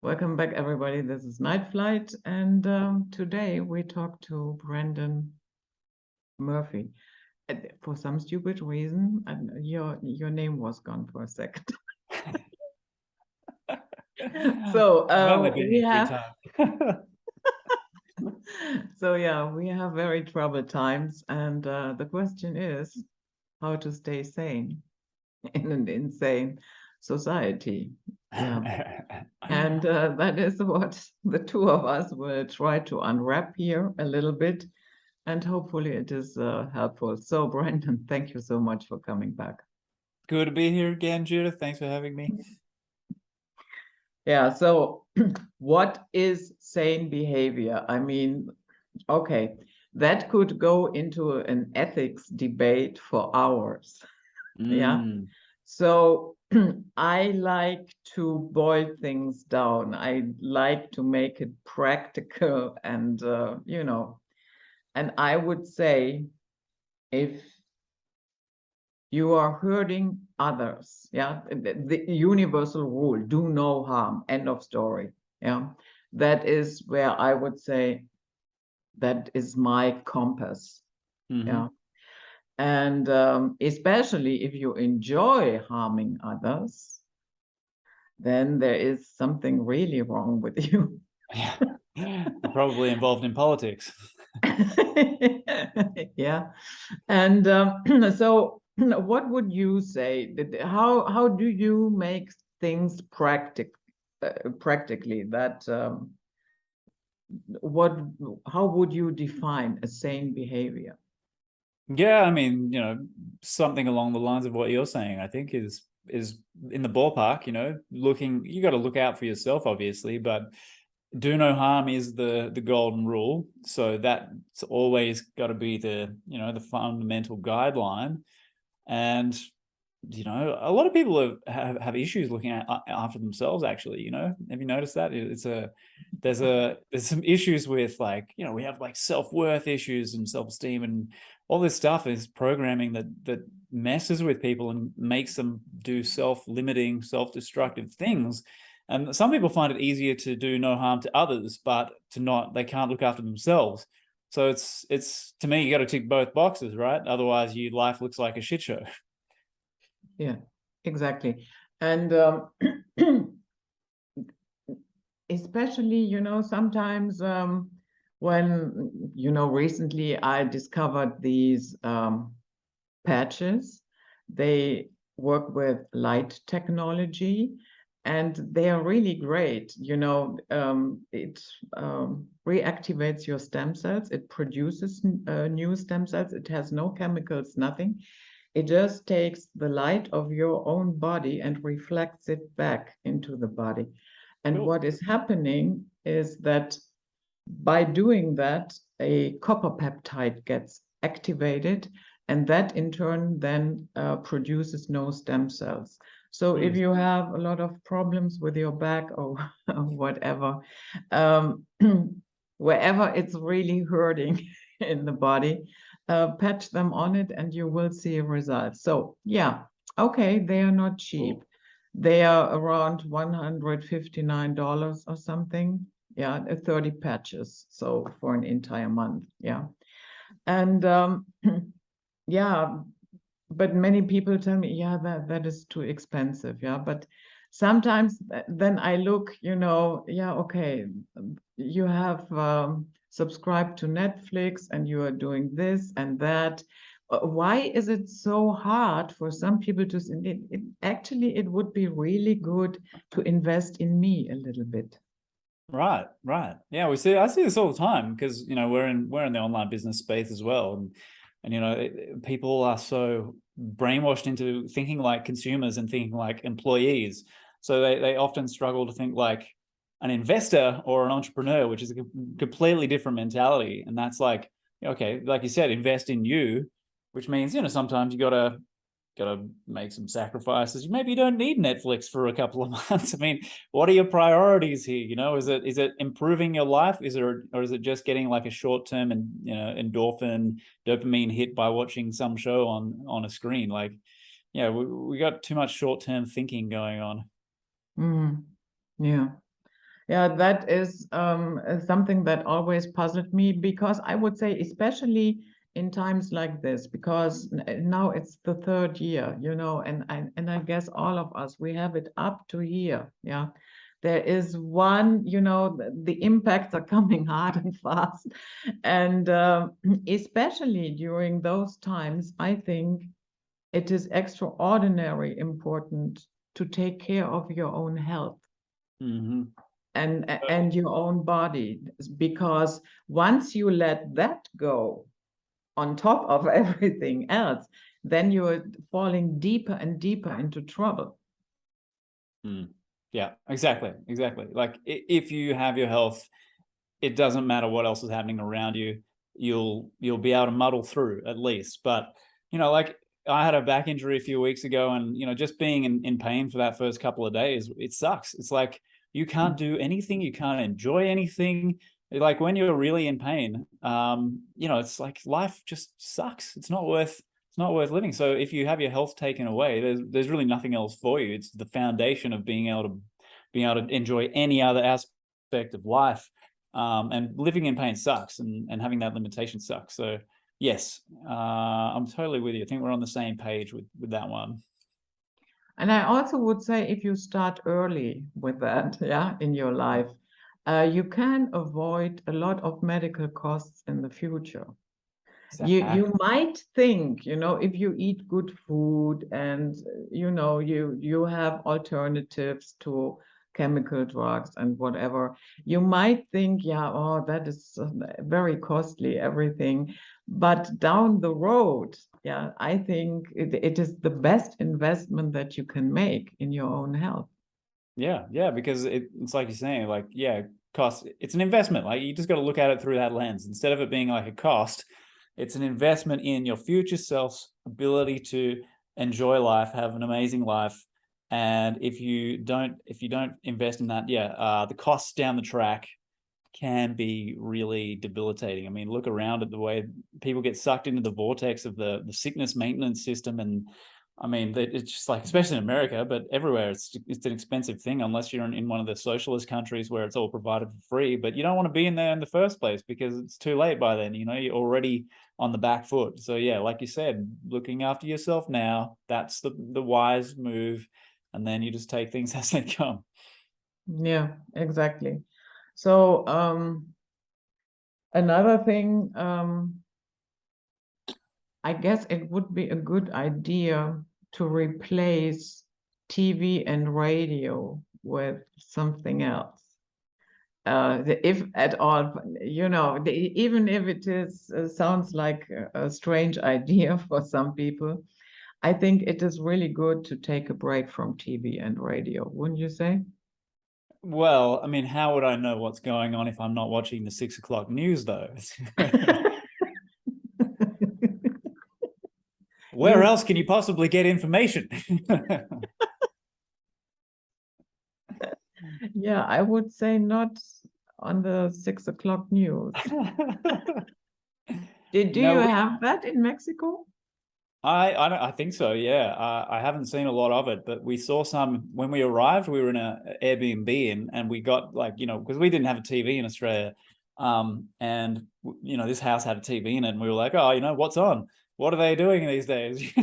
Welcome back, everybody. This is Night Flight, and today we talk to Brandon Murphy. For some stupid reason, your name was gone for a second. So I've only been we here 3 have, times. so yeah, we have very troubled times, and the question is how to stay sane in an insane society. Yeah. And that is what the two of us will try to unwrap here a little bit, and hopefully it is helpful. So, Brandon, thank you so much for coming back. Good to be here again, Judith. Thanks for having me. Yeah, so what is sane behavior? I mean, okay, that could go into an ethics debate for hours. Yeah. So I like to boil things down. I like to make it practical and, and I would say if you are hurting others, yeah, the universal rule, do no harm, end of story. Yeah. That is where I would say that is my compass. Yeah. And especially if you enjoy harming others, then there is something really wrong with you. Yeah. Probably involved in politics. Yeah. And so what would you say? How do you make things practically that what how would you define a sane behavior? Yeah, I mean, something along the lines of what you're saying, I think is in the ballpark, you got to look out for yourself, obviously, but do no harm is the golden rule. So that's always got to be the fundamental guideline. And a lot of people have issues looking after themselves, actually. Have you noticed that? There's some issues with, like, we have like self-worth issues and self-esteem, and all this stuff is programming that messes with people and makes them do self-limiting, self-destructive things. And some people find it easier to do no harm to others, but they can't look after themselves. So it's to me, you got to tick both boxes, right? Otherwise your life looks like a shit show. Yeah, exactly. And especially, sometimes when, recently I discovered these patches. They work with light technology, and they are really great. It reactivates your stem cells. It produces new stem cells. It has no chemicals, nothing. It just takes the light of your own body and reflects it back into the body. And Cool. what is happening is that by doing that, a copper peptide gets activated, and that in turn then produces no stem cells. So if you have a lot of problems with your back or whatever, wherever it's really hurting in the body, patch them on it and you will see a result. So yeah, okay, they are not cheap. They are around $159 or something. Yeah, 30 patches. So for an entire month. Yeah. And yeah, but many people tell me, yeah, that is too expensive. Yeah. But sometimes then I look, yeah, okay, you have subscribed to Netflix and you are doing this and that. Why is it so hard for some people to actually it would be really good to invest in me a little bit. Right. Yeah, I see this all the time because we're in the online business space as well, and people are so brainwashed into thinking like consumers and thinking like employees. So they often struggle to think like an investor or an entrepreneur, which is a completely different mentality. And that's like, okay, like you said, invest in you, which means sometimes you gotta make some sacrifices. Maybe you don't need Netflix for a couple of months. I mean, what are your priorities here? Is it improving your life? Or is it just getting like a short-term and endorphin, dopamine hit by watching some show on a screen? Like, yeah, we got too much short-term thinking going on. Mm, yeah. Yeah, that is something that always puzzled me, because I would say, especially in times like this, because now it's the third year, and I guess all of us, we have it up to here. Yeah. There is one, the impacts are coming hard and fast. And especially during those times, I think it is extraordinarily important to take care of your own health Mhm. and your own body, because once you let that go on top of everything else, then you're falling deeper and deeper into trouble. Yeah, exactly. Like if you have your health, it doesn't matter what else is happening around you. You'll be able to muddle through at least. But like I had a back injury a few weeks ago, and just being in pain for that first couple of days, it sucks. It's like you can't do anything, you can't enjoy anything. Like when you're really in pain, it's like life just sucks. It's not worth living. So if you have your health taken away, there's really nothing else for you. It's the foundation of being able to enjoy any other aspect of life. And living in pain sucks, and having that limitation sucks. So yes, I'm totally with you. I think we're on the same page with that one. And I also would say, if you start early with that, yeah, in your life, you can avoid a lot of medical costs in the future. You might think, if you eat good food and you have alternatives to chemical drugs and whatever, you might think, yeah, oh, that is very costly, everything. But down the road, yeah, I think it is the best investment that you can make in your own health. Yeah, because it's like you're saying, like, yeah, cost. It's an investment. Like you just got to look at it through that lens instead of it being like a cost. It's an investment in your future self's ability to enjoy life, have an amazing life. And if you don't invest in that, the costs down the track can be really debilitating. I mean, look around at the way people get sucked into the vortex of the sickness maintenance system. And I mean, it's just like, especially in America, but everywhere, it's an expensive thing unless you're in one of the socialist countries where it's all provided for free. But you don't want to be in there in the first place because it's too late by then. You're already on the back foot. So yeah, like you said, looking after yourself now, that's the wise move. And then you just take things as they come. Yeah, exactly. So another thing, I guess it would be a good idea to replace TV and radio with something else. If at all, even if it is sounds like a strange idea for some people, I think it is really good to take a break from TV and radio, wouldn't you say? Well, I mean, how would I know what's going on if I'm not watching the 6 o'clock news, though? Where You, else can you possibly get information? yeah, I would say not on the 6 o'clock news. Do you No, have that in Mexico? I think so. Yeah, I haven't seen a lot of it, but we saw some when we arrived. We were in a Airbnb, and we got because we didn't have a TV in Australia, and this house had a TV in it, and we were like, oh, what's on? What are they doing these days?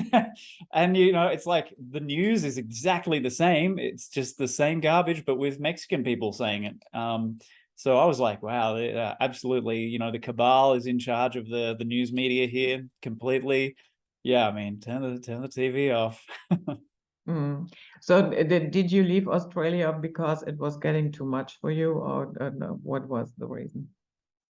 And it's like the news is exactly the same. It's just the same garbage, but with Mexican people saying it. So I was like, wow, absolutely. The cabal is in charge of the news media here completely. Yeah, I mean, turn the TV off. Mm. So did you leave Australia because it was getting too much for you, or no, what was the reason?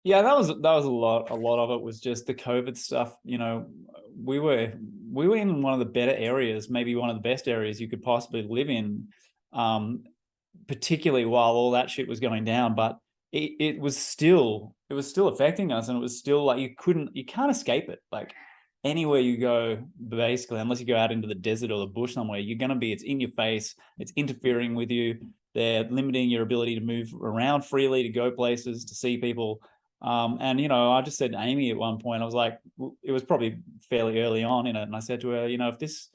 Yeah, that was a lot. A lot of it was just the COVID stuff. We were in one of the better areas, maybe one of the best areas you could possibly live in, particularly while all that shit was going down. But it was still affecting us, and it was still like you can't escape it. Like anywhere you go, basically, unless you go out into the desert or the bush somewhere, it's in your face, it's interfering with you. They're limiting your ability to move around freely, to go places, to see people. And I just said to Amy at one point, I was like, it was probably fairly early on in it, and I said to her, if this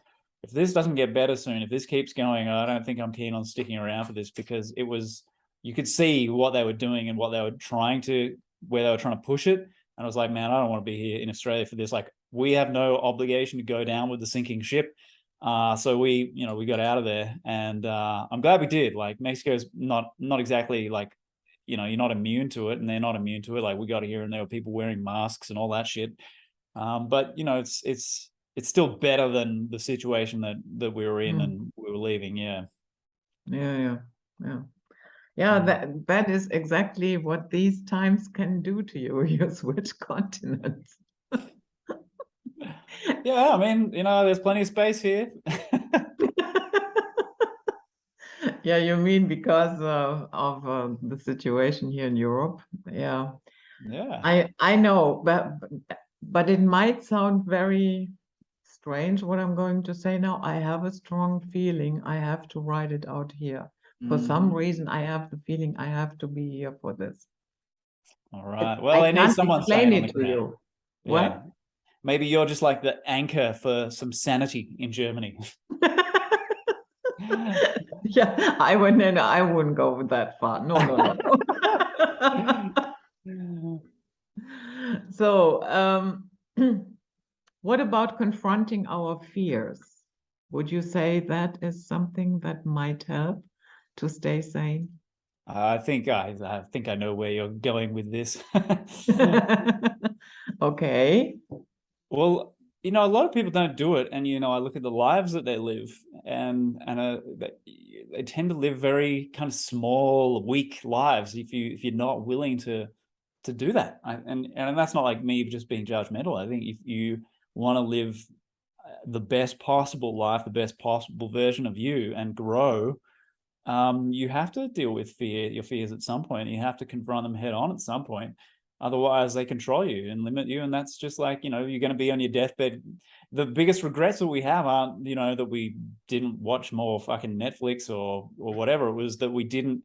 doesn't get better soon, if this keeps going, I don't think I'm keen on sticking around for this, because it was you could see what they were doing and what they were trying to, where they were trying to push it. And I was like, man, I don't want to be here in Australia for this. Like, we have no obligation to go down with the sinking ship. So we got out of there, and I'm glad we did. Like, Mexico's not exactly like, you're not immune to it, and they're not immune to it. Like, we got here and there were people wearing masks and all that shit. But it's still better than the situation that we were in and we were leaving. Yeah. That is exactly what these times can do to you. You switch continents. Yeah, I mean, there's plenty of space here. Yeah, you mean because of the situation here in Europe? Yeah. I know, but it might sound very strange what I'm going to say now. I have a strong feeling I have to write it out here. For some reason, I have the feeling I have to be here for this. All right. Well, I I need can't someone explain saying on it the to ground. you. Yeah. What? Maybe you're just like the anchor for some sanity in Germany. Yeah, I wouldn't go that far. No. So, what about confronting our fears? Would you say that is something that might help to stay sane? I think I know where you're going with this. Okay. Well, a lot of people don't do it, and I look at the lives that they live, and they tend to live very kind of small, weak lives if you're not willing to do that. And that's not like me just being judgmental. I think if you want to live the best possible life, the best possible version of you, and grow, you have to deal with your fears at some point. You have to confront them head on at some point. Otherwise, they control you and limit you. And that's just like, you're going to be on your deathbed. The biggest regrets that we have aren't, that we didn't watch more fucking Netflix or whatever. It was that we didn't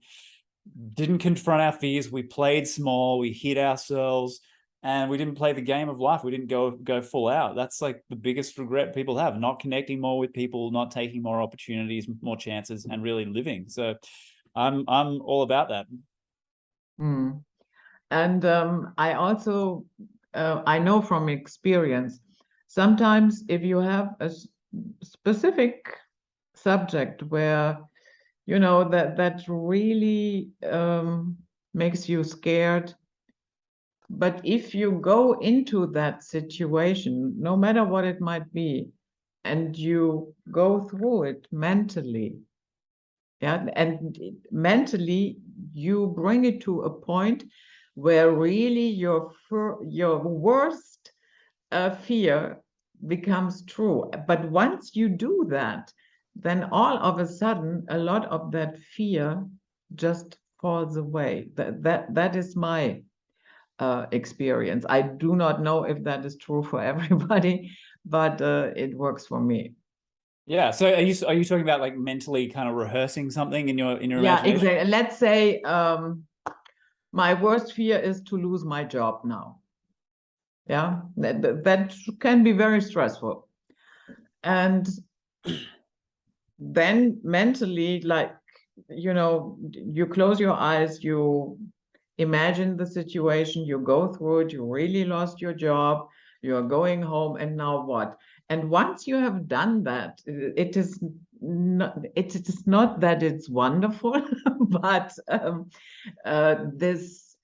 confront our fears. We played small, we hid ourselves, and we didn't play the game of life. We didn't go full out. That's like the biggest regret people have: not connecting more with people, not taking more opportunities, more chances, and really living. So I'm all about that. And I also I know from experience, sometimes if you have a specific subject where that really makes you scared, but if you go into that situation, no matter what it might be, and you go through it mentally, and mentally you bring it to a point where really your worst fear becomes true. But once you do that, then all of a sudden a lot of that fear just falls away. That is my experience. I do not know if that is true for everybody, but it works for me. Yeah. So are you talking about like mentally kind of rehearsing something in your Yeah, imagination? exactly. Let's say my worst fear is to lose my job now. Yeah, that can be very stressful. And then mentally, like, you close your eyes, you imagine the situation, you go through it, you really lost your job, you're going home, and now what? And once you have done that, it is not that it's wonderful, but this,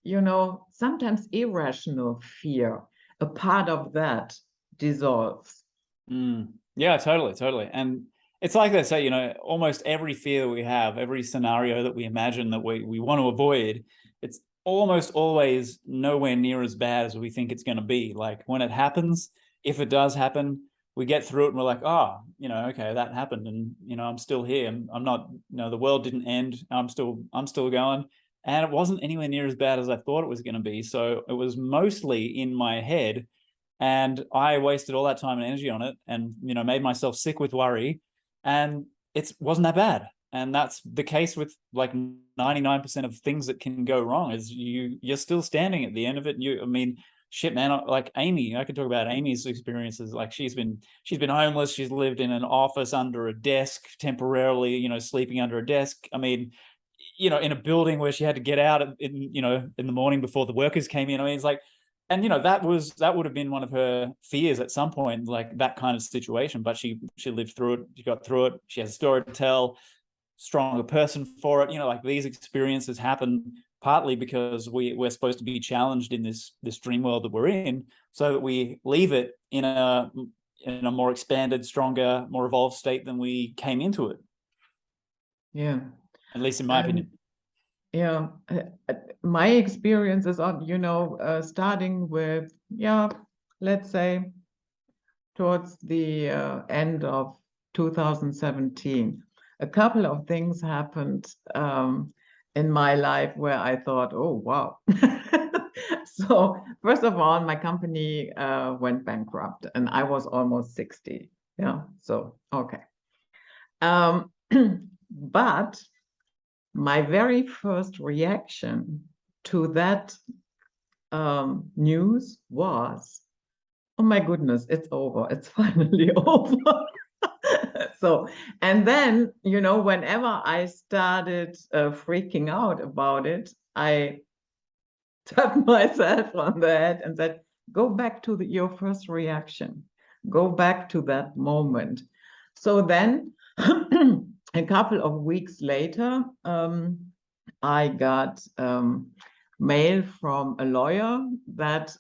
sometimes irrational fear, a part of that dissolves. Yeah, totally. And it's like they say, almost every fear that we have, every scenario that we imagine that we want to avoid, it's almost always nowhere near as bad as we think it's going to be. Like, when it happens, if it does happen, we get through it and we're like, oh, okay, that happened, and I'm still here. I'm not, the world didn't end. I'm still going. And it wasn't anywhere near as bad as I thought it was going to be. So it was mostly in my head, and I wasted all that time and energy on it, and made myself sick with worry, and it wasn't that bad. And that's the case with like 99% of things that can go wrong. Is you're still standing at the end of it. I mean, shit, man. Like Amy, I could talk about Amy's experiences. Like, she's been homeless. She's lived in an office under a desk temporarily. Sleeping under a desk. I mean, you know, in a building where she had to get out in, you know, in the morning before the workers came in. I mean, it's like, and you know, that would have been one of her fears at some point, like that kind of situation. But she lived through it. She got through it. She has a story to tell. Stronger person for it. You know, like these experiences happen partly because we're supposed to be challenged in this dream world that we're in, so that we leave it in a more expanded, stronger, more evolved state than we came into it. Yeah. At least in my opinion. Yeah, my experiences are, you know, starting with, yeah, let's say towards the end of 2017, a couple of things happened in my life where I thought, oh, wow. So first of all, my company went bankrupt and I was almost 60. Yeah, so, okay. But my very first reaction to that news was, oh my goodness, it's over. It's finally over. So, and then, you know, whenever I started freaking out about it, I tapped myself on the head and said, go back to your first reaction. Go back to that moment. So then, a couple of weeks later, I got mail from a lawyer that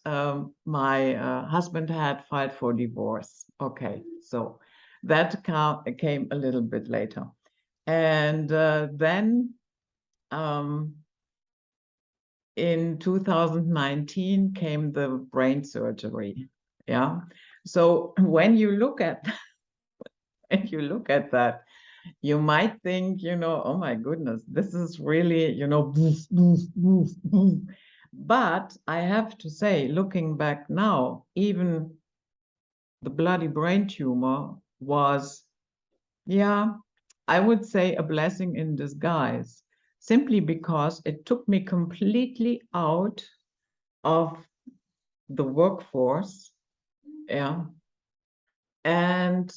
my husband had filed for divorce. Okay, so that came a little bit later. And then in 2019 came the brain surgery. Yeah. So when you look at that, you might think, you know, oh my goodness, this is really, you know, boof, boof, boof, boof. But I have to say, looking back now, even the bloody brain tumor was, yeah, I would say a blessing in disguise, simply because it took me completely out of the workforce. Yeah. And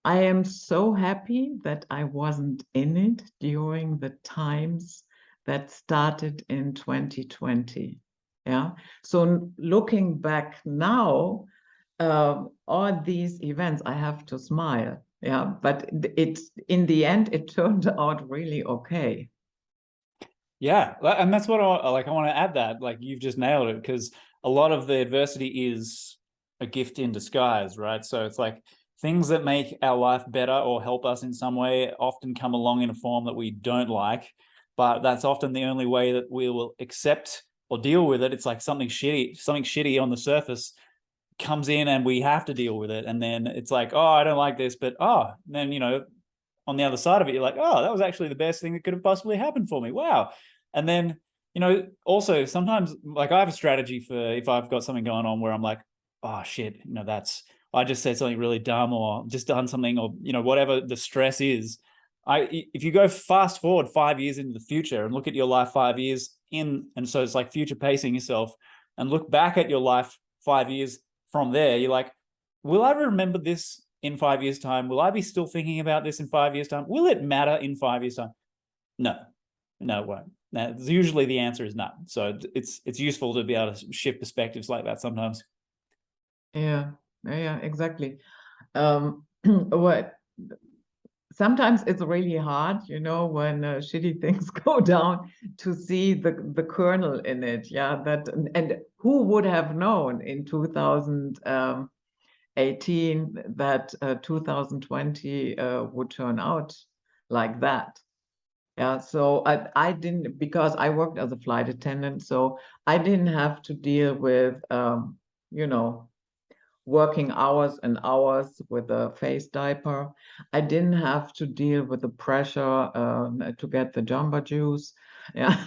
I am so happy that I wasn't in it during the times that started in 2020. Yeah. So looking back now, all these events, I have to smile. Yeah. But it's in the end, it turned out really okay. Yeah, and that's what I like. I want to add that, like, you've just nailed it, because a lot of the adversity is a gift in disguise, right? So it's like things that make our life better or help us in some way often come along in a form that we don't like, but that's often the only way that we will accept or deal with it. It's like something shitty on the surface comes in and we have to deal with it, and then it's like, oh, I don't like this, but then, you know, on the other side of it, you're like, oh, that was actually the best thing that could have possibly happened for me. Wow. And then, you know, also sometimes, like, I have a strategy for if I've got something going on where I'm like, oh shit, you know, I just said something really dumb or just done something, or, you know, whatever the stress is. If you go fast forward 5 years into the future and look at your life 5 years in, and so it's like future pacing yourself, and look back at your life 5 years from there, you're like, will I remember this in 5 years' time? Will I be still thinking about this in 5 years' time? Will it matter in 5 years' time? No, it won't. Now, usually the answer is no. So it's useful to be able to shift perspectives like that sometimes. Yeah, exactly. What sometimes it's really hard, you know, when shitty things go down, to see the kernel in it. Yeah, that and who would have known in 2018 that 2020 would turn out like that. Yeah, so I didn't, because I worked as a flight attendant, so I didn't have to deal with, you know, working hours and hours with a face diaper. I didn't have to deal with the pressure to get the jumbo juice. Yeah,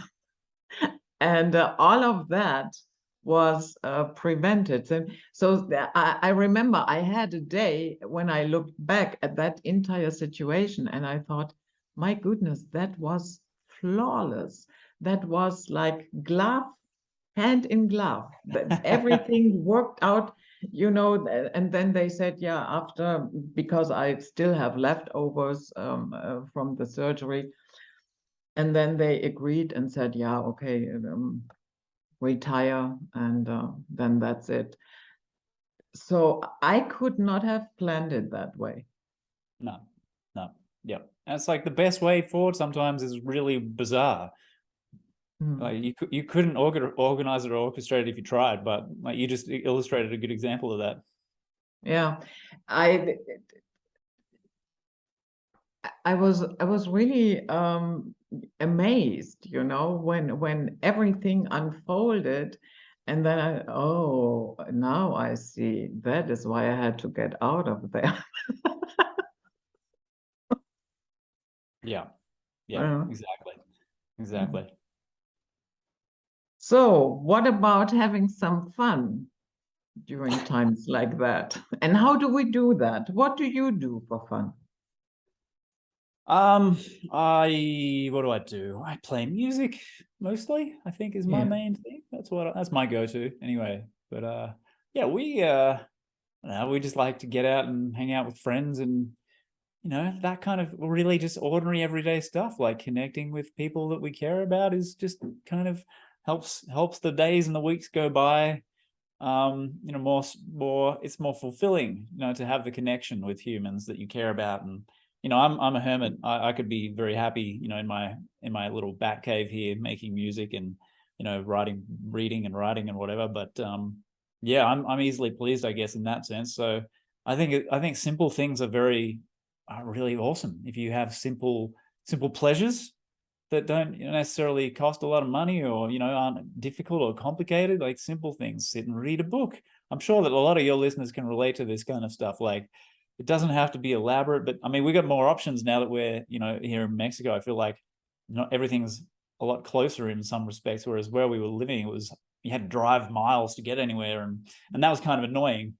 and all of that was prevented. So I remember I had a day when I looked back at that entire situation and I thought, my goodness, that was flawless. That was like glove, hand in glove. That everything worked out, you know. And then they said, yeah, after, because I still have leftovers from the surgery, And then they agreed and said, yeah, okay, retire, and then that's it. So I could not have planned it that way. No, yeah. And it's like the best way forward sometimes is really bizarre. Like you couldn't organize it or orchestrate it if you tried, but like you just illustrated a good example of that. Yeah, I was really amazed, when everything unfolded, and then now I see that is why I had to get out of there. Yeah, Uh, exactly. so what about having some fun during times like that? And how do we do that? What do you do for fun? What do I do? I play music mostly, I think, is my Yeah. main thing. That's my go-to anyway. But yeah, we just like to get out and hang out with friends, and that kind of really just ordinary everyday stuff, like connecting with people that we care about, is just kind of helps the days and the weeks go by more it's more fulfilling, to have the connection with humans that you care about. And I'm a hermit. I could be very happy, in my little bat cave here, making music and reading and writing and whatever. But yeah, I'm easily pleased, I guess, in that sense. So I think simple things are really awesome. If you have simple pleasures that don't necessarily cost a lot of money, or aren't difficult or complicated, like simple things, sit and read a book. I'm sure that a lot of your listeners can relate to this kind of stuff. Like, it doesn't have to be elaborate, but I mean, we got more options now that we're here in Mexico. I feel like not everything's a lot closer in some respects, whereas where we were living, it was, you had to drive miles to get anywhere, and that was kind of annoying.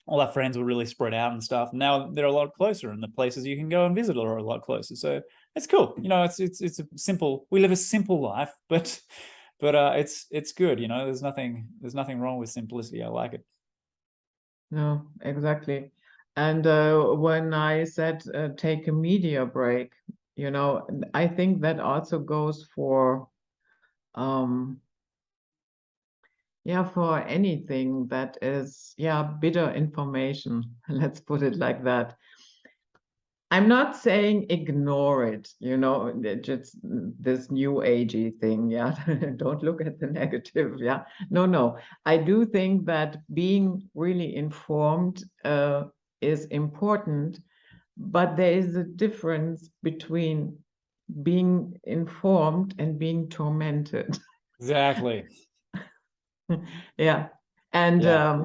All our friends were really spread out and stuff. Now they're a lot closer, and the places you can go and visit are a lot closer. So it's cool. It's a simple. We live a simple life, but it's good. There's nothing wrong with simplicity. I like it. No, exactly. And when I said take a media break, I think that also goes for um, for anything that is, bitter information. Let's put it like that. I'm not saying ignore it, just this new agey thing. Yeah. Don't look at the negative. Yeah. No. I do think that being really informed is important, but there is a difference between being informed and being tormented. Exactly. Yeah. And Yeah.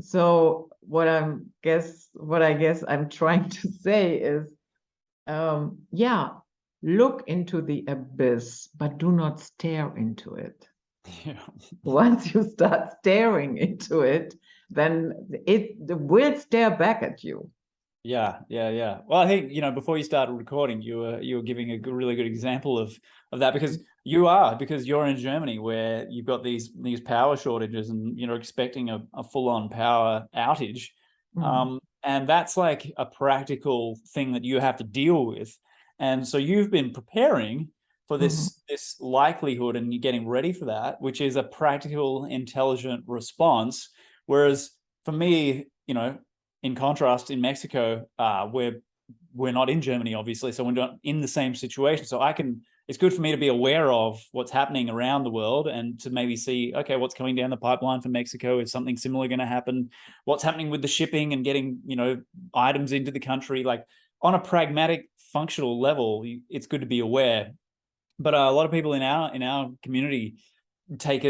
so what I guess I'm trying to say is, look into the abyss, but do not stare into it. Yeah. Once you start staring into it, then it will stare back at you. Yeah. Well, I think before you started recording, you were giving a really good example of that, because you're in Germany, where you've got these power shortages, and expecting a full-on power outage, and that's like a practical thing that you have to deal with. And so you've been preparing for Mhm. this likelihood, and you're getting ready for that, which is a practical, intelligent response. Whereas for me, in contrast, in Mexico, we're not in Germany, obviously, so we're not in the same situation. So it's good for me to be aware of what's happening around the world, and to maybe see, okay, what's coming down the pipeline for Mexico? Is something similar going to happen? What's happening with the shipping and getting items into the country? Like, on a pragmatic, functional level, it's good to be aware. But a lot of people in our community take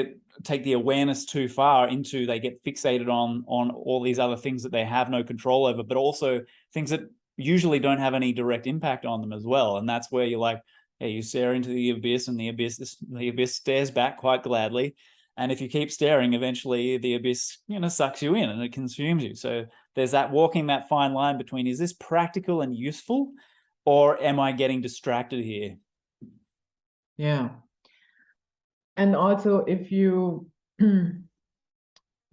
the awareness too far, into they get fixated on all these other things that they have no control over, but also things that usually don't have any direct impact on them as well. And that's where you're like, hey, you stare into the abyss, and the abyss stares back quite gladly. And if you keep staring, eventually the abyss sucks you in, and it consumes you. So there's that, walking that fine line between, is this practical and useful, or am I getting distracted here? Yeah. And also, if you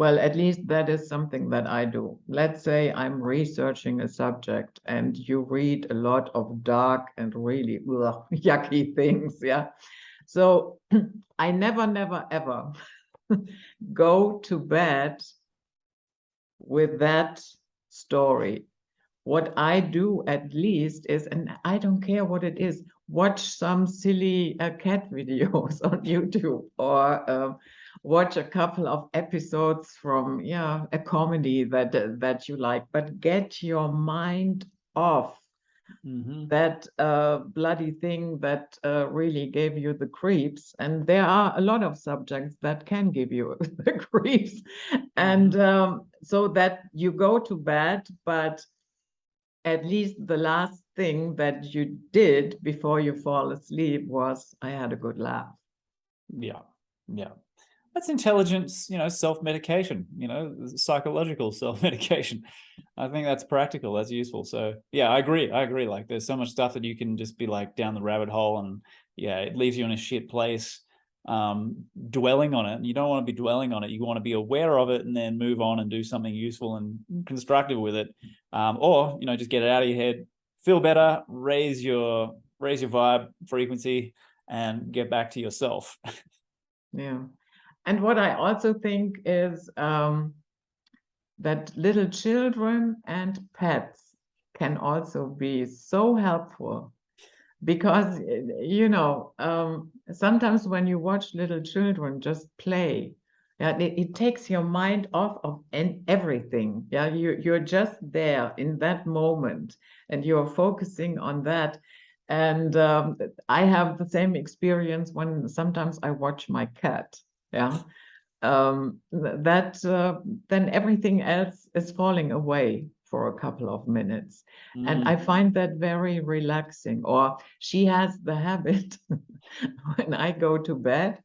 Well, at least that is something that I do. Let's say I'm researching a subject and you read a lot of dark and really yucky things. Yeah. So I never, ever go to bed with that story. What I do at least is, and I don't care what it is, watch some silly cat videos on YouTube, or watch a couple of episodes from a comedy that you like, but get your mind off that bloody thing that really gave you the creeps. And there are a lot of subjects that can give you the creeps. And so that you go to bed, but at least the last thing that you did before you fall asleep was, I had a good laugh. Yeah. That's intelligence, self-medication, psychological self-medication. I think that's practical, that's useful. So yeah, I agree. Like, there's so much stuff that you can just be like down the rabbit hole, and it leaves you in a shit place, dwelling on it. And you don't want to be dwelling on it. You want to be aware of it and then move on and do something useful and constructive with it. Or just get it out of your head, feel better, raise your vibe frequency, and get back to yourself. Yeah. And what I also think is that little children and pets can also be so helpful, because sometimes when you watch little children just play, it takes your mind off of everything. You're just there in that moment and you're focusing on that. And I have the same experience when sometimes I watch my cat. Then everything else is falling away for a couple of minutes. And I find that very relaxing. Or she has the habit when I go to bed,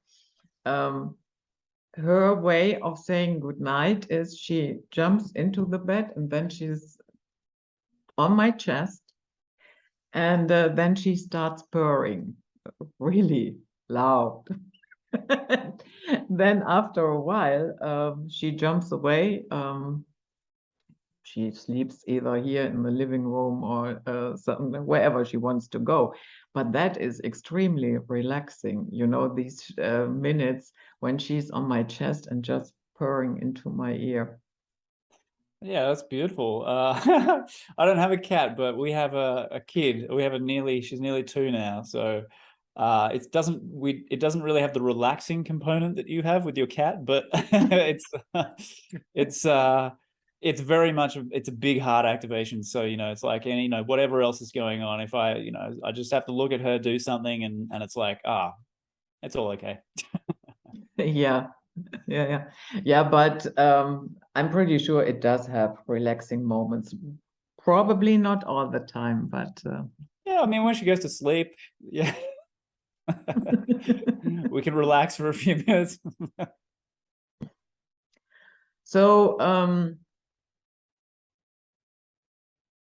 her way of saying goodnight is she jumps into the bed and then she's on my chest, and then she starts purring really loud. Then after a while, she jumps away. She sleeps either here in the living room or wherever she wants to go. But that is extremely relaxing, these minutes when she's on my chest and just purring into my ear. Yeah, that's beautiful. I don't have a cat, but we have a kid. We have she's nearly 2 now. So it doesn't really have the relaxing component that you have with your cat, but it's very much it's a big heart activation. So it's like any whatever else is going on, if I I just have to look at her do something, and it's like, it's all okay. Yeah. But I'm pretty sure it does have relaxing moments. Probably not all the time, but yeah, I mean, when she goes to sleep, yeah. We can relax for a few minutes. So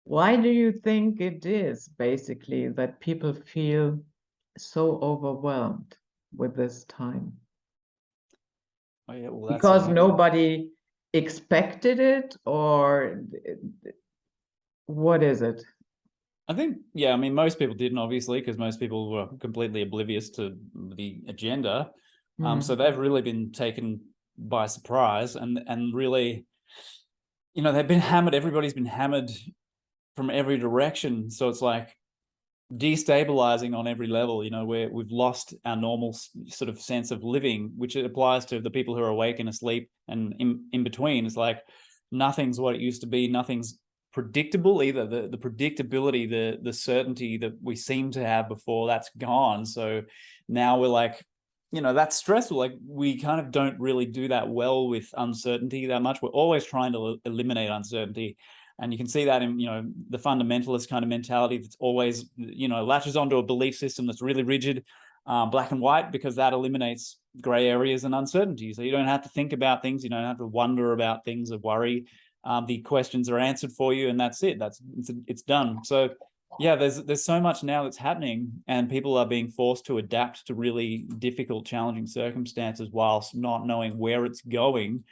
why do you think it is basically that people feel so overwhelmed with this time? Oh, yeah, well, Because nobody expected it, or what is it? I think, yeah, I mean, most people didn't, obviously, because most people were completely oblivious to the agenda. So they've really been taken by surprise, and really, they've been hammered. Everybody's been hammered from every direction. So it's like destabilizing on every level. Where we've lost our normal sort of sense of living, which it applies to the people who are awake and asleep and in between. It's like nothing's what it used to be. Nothing's predictable either. The predictability, the certainty that we seem to have before, that's gone. So now we're like, that's stressful. Like, we kind of don't really do that well with uncertainty that much. We're always trying to eliminate uncertainty. And you can see that in, the fundamentalist kind of mentality that's always, latches onto a belief system that's really rigid, black and white, because that eliminates gray areas and uncertainty. So you don't have to think about things. You don't have to wonder about things or worry. The questions are answered for you, and that's it. It's done. So yeah, there's so much now that's happening, and people are being forced to adapt to really difficult, challenging circumstances whilst not knowing where it's going.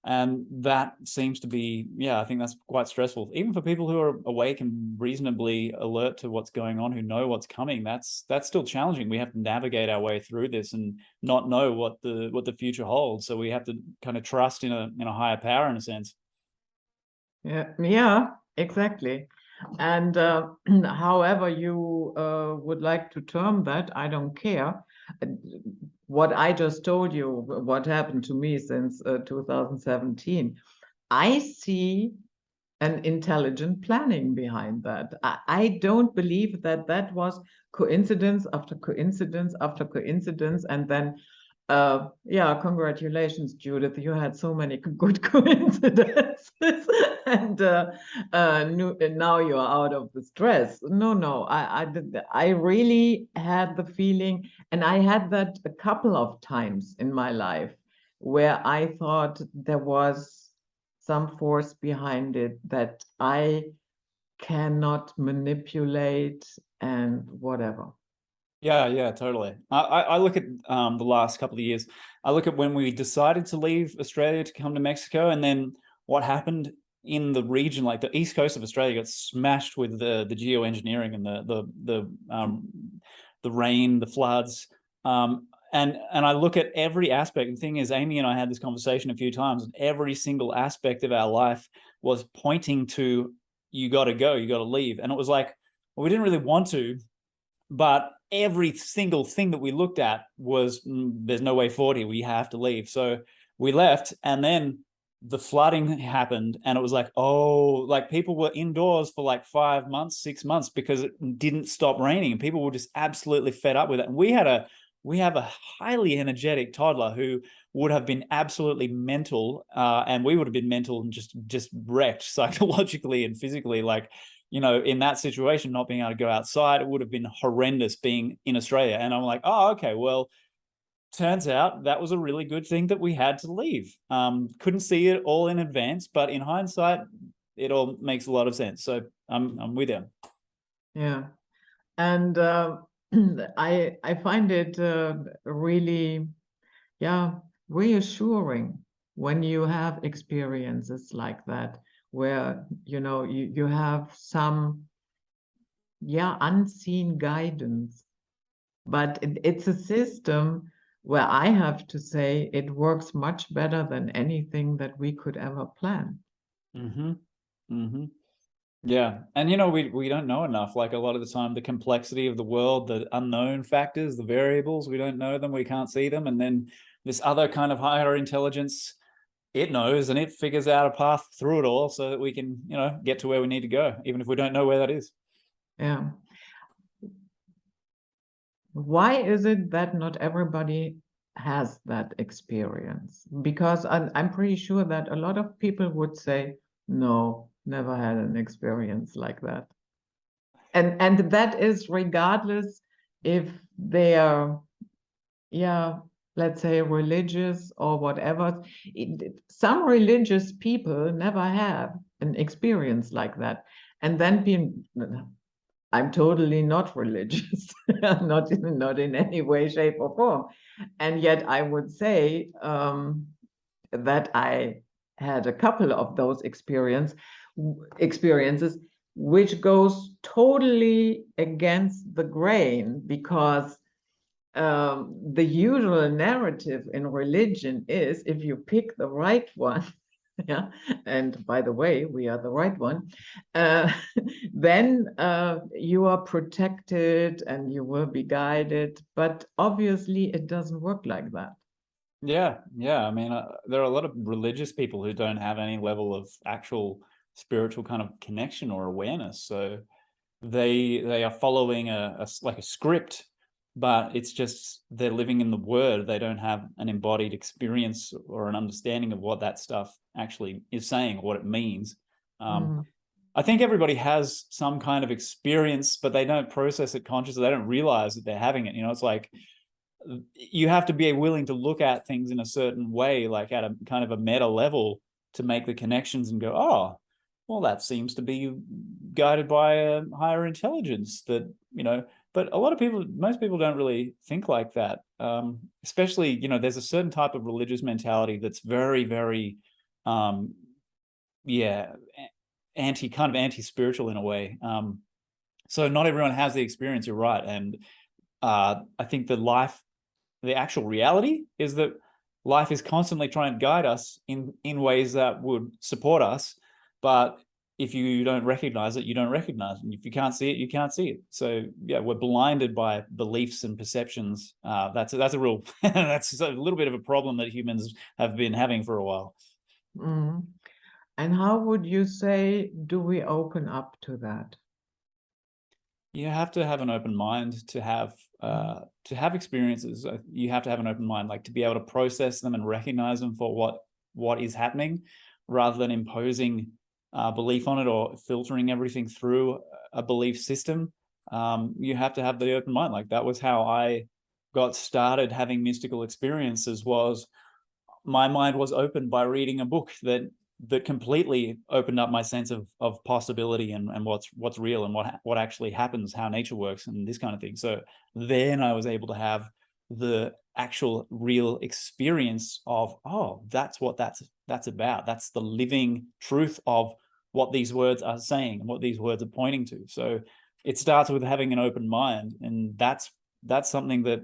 And that seems to be, yeah, I think that's quite stressful. Even for people who are awake and reasonably alert to what's going on, who know what's coming, that's still challenging. We have to navigate our way through this and not know what the future holds. So we have to kind of trust in a higher power, in a sense. Yeah, exactly. And however you would like to term that, I don't care. What I just told you, what happened to me since 2017, I see an intelligent planning behind that. I don't believe that that was coincidence after coincidence after coincidence, and then yeah, congratulations, Judith. You had so many good coincidences, and now you're out of the stress. No, I really had the feeling, and I had that a couple of times in my life where I thought there was some force behind it that I cannot manipulate and whatever. Yeah, totally. I look at the last couple of years. I look at when we decided to leave Australia to come to Mexico, and then what happened in the region, like the east coast of Australia, got smashed with the geoengineering and the rain, the floods. And I look at every aspect. The thing is, Amy and I had this conversation a few times, and every single aspect of our life was pointing to, you got to go, you got to leave. And it was like, well, we didn't really want to, but every single thing that we looked at was, there's no way forward here, we have to leave. So we left, and then the flooding happened, and it was like, oh, like people were indoors for like 5 months, 6 months because it didn't stop raining, and people were just absolutely fed up with it. And we have a highly energetic toddler who would have been absolutely mental, and we would have been mental and just wrecked psychologically and physically. Like, in that situation, not being able to go outside, it would have been horrendous being in Australia. And I'm like, oh, okay, well, turns out that was a really good thing that we had to leave. Couldn't see it all in advance, but in hindsight, it all makes a lot of sense. So I'm with you. Yeah, and I find it really, yeah, reassuring when you have experiences like that, where you have some, yeah, unseen guidance, but it's a system where I have to say it works much better than anything that we could ever plan. Mm-hmm. Mm-hmm. Yeah. And we don't know enough. Like, a lot of the time, the complexity of the world, the unknown factors, the variables, we don't know them, we can't see them. And then this other kind of higher intelligence, it knows, and it figures out a path through it all so that we can, get to where we need to go, even if we don't know where that is. Yeah. Why is it that not everybody has that experience? Because I'm pretty sure that a lot of people would say, no, never had an experience like that. And that is regardless if they are, yeah, let's say religious or whatever. Some religious people never have an experience like that. And then I'm totally not religious, not in any way, shape, or form. And yet I would say that I had a couple of those experiences, which goes totally against the grain, because the usual narrative in religion is, if you pick the right one, yeah, and by the way, we are the right one, then you are protected and you will be guided. But obviously, it doesn't work like that. Yeah. I mean, there are a lot of religious people who don't have any level of actual spiritual kind of connection or awareness. So they are following like a script, but it's just they're living in the word. They don't have an embodied experience or an understanding of what that stuff actually is saying, or what it means. I think everybody has some kind of experience, but they don't process it consciously. They don't realize that they're having it. It's like, you have to be willing to look at things in a certain way, like at a kind of a meta level, to make the connections and go, oh, well, that seems to be guided by a higher intelligence that, but most people don't really think like that. Especially, there's a certain type of religious mentality that's very, very yeah, kind of anti-spiritual in a way. So not everyone has the experience, you're right. And I think the actual reality is that life is constantly trying to guide us in ways that would support us. But if you don't recognize it, you don't recognize it. And if you can't see it, you can't see it. So yeah, we're blinded by beliefs and perceptions. That's a real that's a little bit of a problem that humans have been having for a while. Mm. And how would you say, do we open up to that? You have to have an open mind to have experiences. You have to have an open mind, like to be able to process them and recognize them for what is happening, rather than imposing belief on it or filtering everything through a belief system. You have to have the open mind. Like that was how I got started having mystical experiences. Was my mind was opened by reading a book that completely opened up my sense of possibility and what's real and what actually happens, how nature works and this kind of thing. So then I was able to have the actual real experience of, oh, that's what that's about. That's the living truth of what these words are saying and what these words are pointing to. So it starts with having an open mind, and that's something that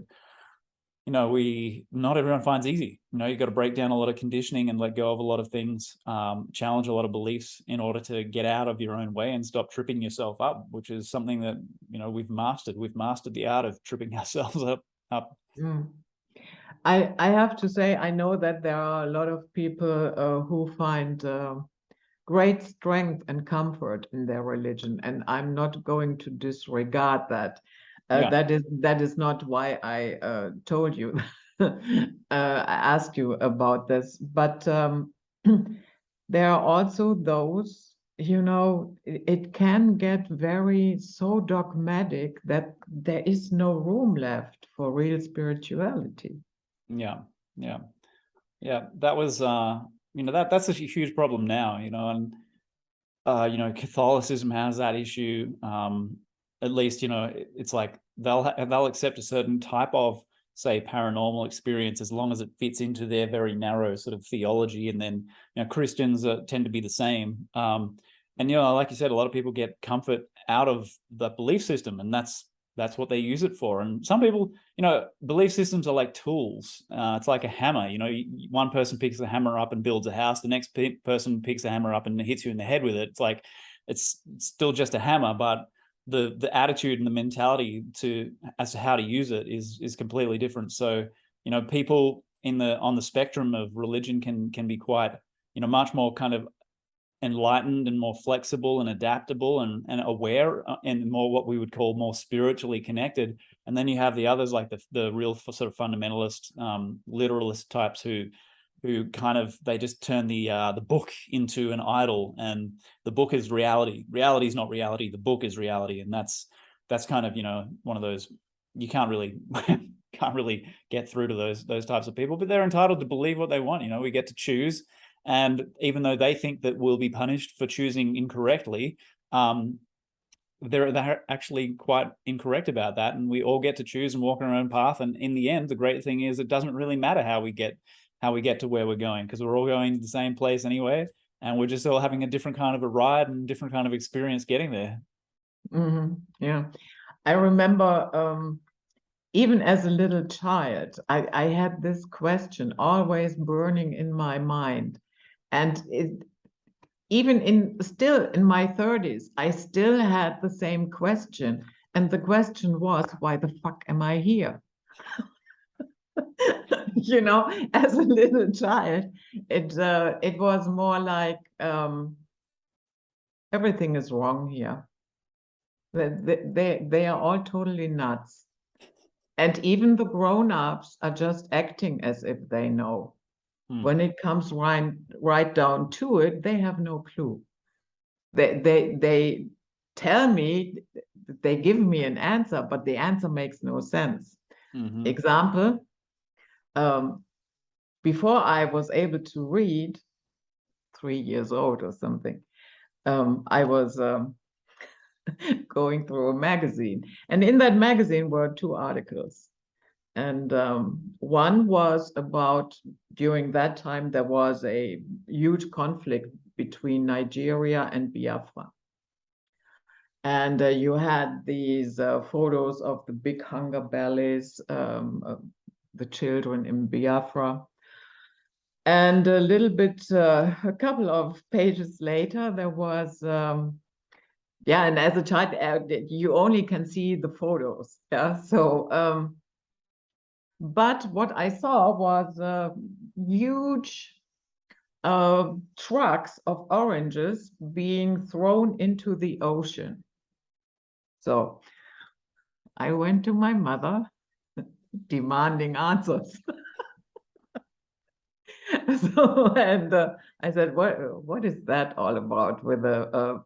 not everyone finds easy. You've got to break down a lot of conditioning and let go of a lot of things, challenge a lot of beliefs in order to get out of your own way and stop tripping yourself up, which is something that, we've mastered. We've mastered the art of tripping ourselves up. Mm. I have to say, I know that there are a lot of people who find great strength and comfort in their religion, and I'm not going to disregard that. Yeah. That is not why I told you, I asked you about this. But there are also those, it can get very so dogmatic that there is no room left for real spirituality. Yeah. That was that's a huge problem now, and Catholicism has that issue. At least, it's like they'll accept a certain type of, say, paranormal experience as long as it fits into their very narrow sort of theology. And then, Christians tend to be the same. And, like you said, a lot of people get comfort out of the belief system, and that's what they use it for. And some people, belief systems are like tools. It's like a hammer. One person picks the hammer up and builds a house. The next person picks the hammer up and hits you in the head with it. It's like it's still just a hammer, but the attitude and the mentality as to how to use it is completely different. So people on the spectrum of religion can be quite much more kind of enlightened and more flexible and adaptable and aware, and more what we would call more spiritually connected. And then you have the others, like the real sort of fundamentalist, literalist types who kind of, they just turn the book into an idol, and the book is reality. Reality is not reality. The book is reality. And that's kind of, one of those, you can't really get through to those types of people, but they're entitled to believe what they want. We get to choose. And even though they think that we'll be punished for choosing incorrectly, they're actually quite incorrect about that. And we all get to choose and walk our own path. And in the end, the great thing is it doesn't really matter how we get to where we're going, because we're all going to the same place anyway. And we're just all having a different kind of a ride and different kind of experience getting there. Mm-hmm. Yeah. I remember even as a little child, I had this question always burning in my mind. And even still in my 30s, I still had the same question. And the question was, why the fuck am I here? As a little child, it was more like everything is wrong here. They are all totally nuts. And even the grown-ups are just acting as if they know. When it comes right down to it, they have no clue. They tell me, they give me an answer, but the answer makes no sense. Example, before I was able to read, 3 years old or something, I was going through a magazine, and in that magazine were 2 articles. And one was about, during that time, there was a huge conflict between Nigeria and Biafra. And you had these photos of the big hunger bellies, the children in Biafra. And a little bit, a couple of pages later, there was, yeah, and as a child, you only can see the photos. Yeah, so, but what I saw was huge trucks of oranges being thrown into the ocean. So I went to my mother demanding answers. So, and I said, what is that all about with the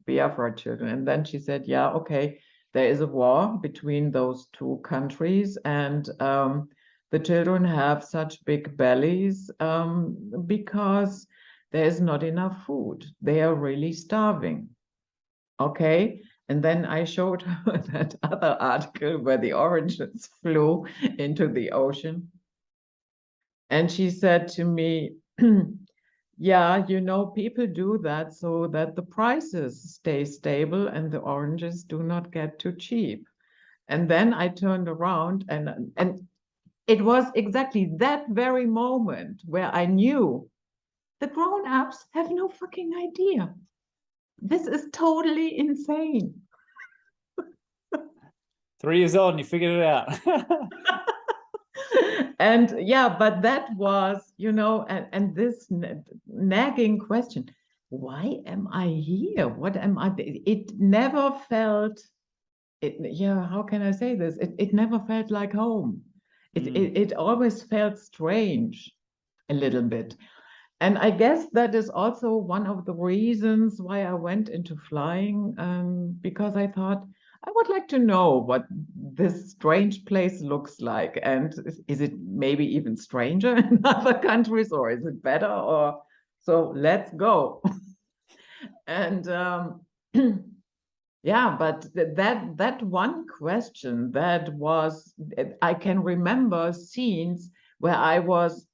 Biafra children? And then she said, yeah, okay, there is a war between those two countries, and the children have such big bellies because there is not enough food. They are really starving. Okay. And then I showed her that other article where the oranges flew into the ocean. And she said to me, yeah, you know, people do that so that the prices stay stable and the oranges do not get too cheap. And then I turned around and it was exactly that very moment where I knew the grown-ups have no fucking idea. This is totally insane. 3 years old and you figured it out. And yeah, but that was, you know, and this nagging question, why am I here? What am I? It never felt, yeah, how can I say this? It never felt like home. It always felt strange a little bit. And I guess that is also one of the reasons why I went into flying, because I thought I would like to know what this strange place looks like. And is it maybe even stranger in other countries, or is it better? Or so let's go. And yeah, but that one question, that was, I can remember scenes where I was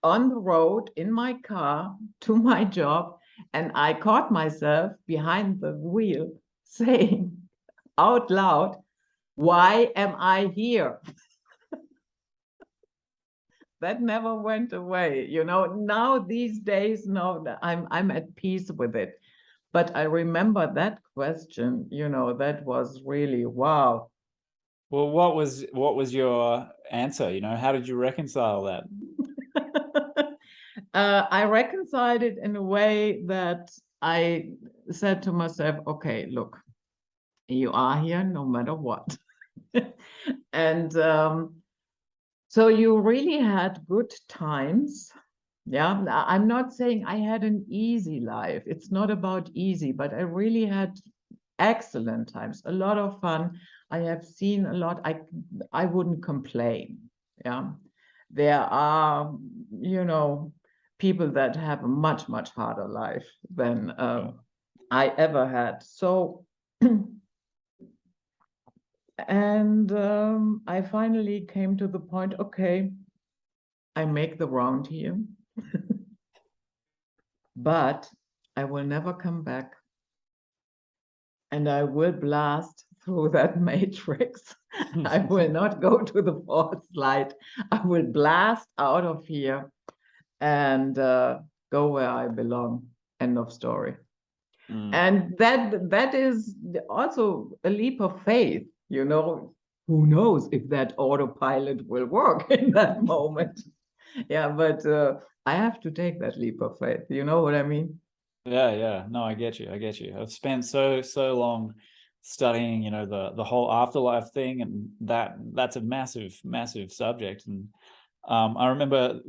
on the road in my car to my job, and I caught myself behind the wheel saying out loud, why am I here? That never went away. You know, now these days, no, I'm at peace with it. But I remember that question, you know, that was really wow. Well, what was your answer? You know, how did you reconcile that? I reconciled it in a way that I said to myself, okay, look, you are here no matter what. And so you really had good times. Yeah, I'm not saying I had an easy life. It's not about easy, but I really had excellent times, a lot of fun. I have seen a lot. I wouldn't complain. Yeah, there are, you know, people that have a much, much harder life than I ever had. So, and I finally came to the point, okay, I make the round here, but I will never come back. And I will blast through that matrix. I will not go to the fourth slide. I will blast out of here and go where I belong. End of story. And that is also a leap of faith, you know. Who knows if that autopilot will work in that moment? Yeah, but I have to take that leap of faith. You know what I mean? Yeah. No, I get you. I've spent so long studying, you know, the whole afterlife thing, and that's a massive subject. And I remember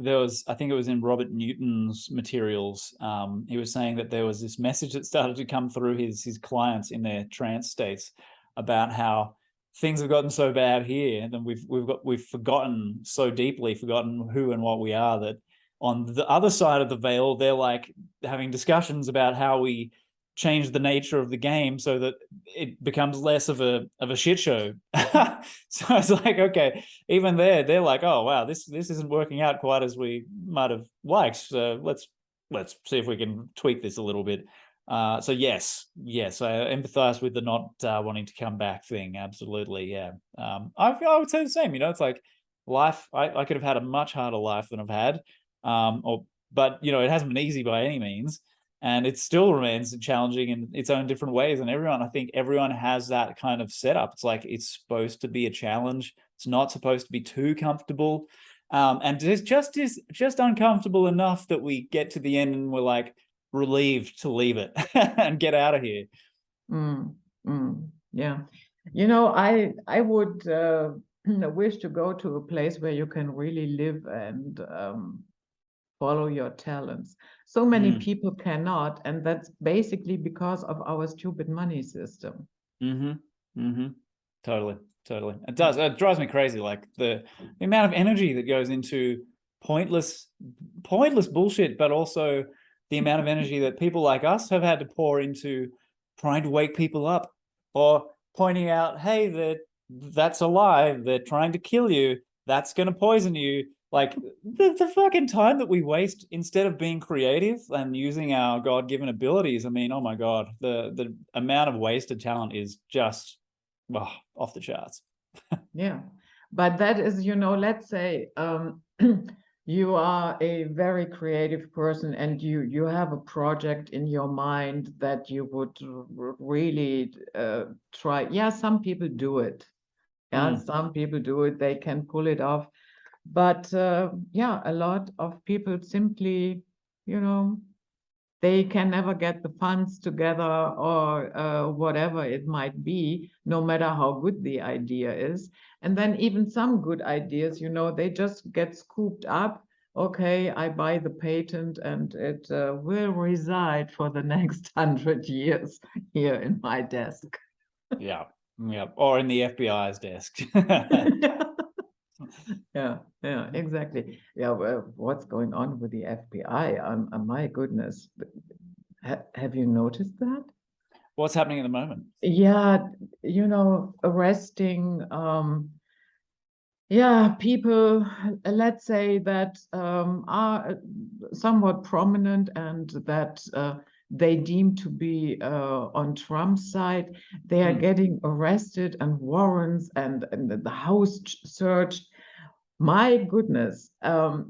I think it was in Robert Newton's materials, he was saying that there was this message that started to come through his clients in their trance states about how things have gotten so bad here, and then we've forgotten so deeply, forgotten who and what we are, that on the other side of the veil, they're like having discussions about how we change the nature of the game so that it becomes less of a shit show. So it's like, okay, even they're like, oh wow, this isn't working out quite as we might have liked. So let's see if we can tweak this a little bit. So yes, I empathize with the not wanting to come back thing. Absolutely, yeah. I would say the same. It's like life. I could have had a much harder life than I've had, but it hasn't been easy by any means. And it still remains challenging in its own different ways. And I think everyone has that kind of setup. It's like, it's supposed to be a challenge. It's not supposed to be too comfortable. And it's just uncomfortable enough that we get to the end and we're like relieved to leave it and get out of here. Yeah. I would wish to go to a place where you can really live and follow your talents. So many people cannot, and that's basically because of our stupid money system. Totally. It does. It drives me crazy. Like the amount of energy that goes into pointless bullshit, but also the amount of energy that people like us have had to pour into trying to wake people up or pointing out, hey, that's a lie. They're trying to kill you. That's going to poison you. Like the fucking time that we waste instead of being creative and using our God-given abilities. I mean, oh my God, the amount of wasted talent is just off the charts. Yeah, but that is, let's say you are a very creative person and you have a project in your mind that you would really try. Yeah, some people do it. Yeah, some people do it. They can pull it off. But yeah, a lot of people simply, they can never get the funds together or whatever it might be, no matter how good the idea is. And then even some good ideas, they just get scooped up. Okay, I buy the patent and it will reside for the next 100 years here in my desk. Yeah, or in the FBI's desk. Yeah, exactly. Yeah, well, what's going on with the FBI? My goodness. Have you noticed that? What's happening at the moment? Yeah, arresting people, let's say that are somewhat prominent and that they deem to be on Trump's side. They are getting arrested and warrants and the house searched. My goodness, the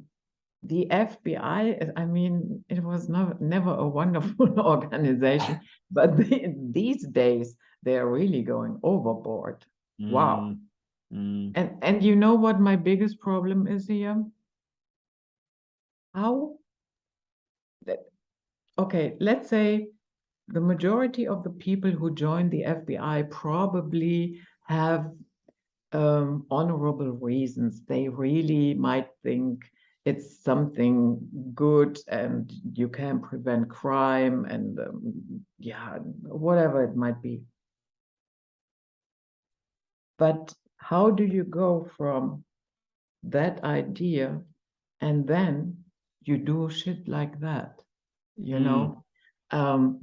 FBI, I mean, it was never a wonderful organization, but these days they are really going overboard. Wow. And you know what my biggest problem is here? Okay, let's say the majority of the people who join the FBI probably have honorable reasons. They really might think it's something good and you can prevent crime and whatever it might be. But how do you go from that idea and then you do shit like that?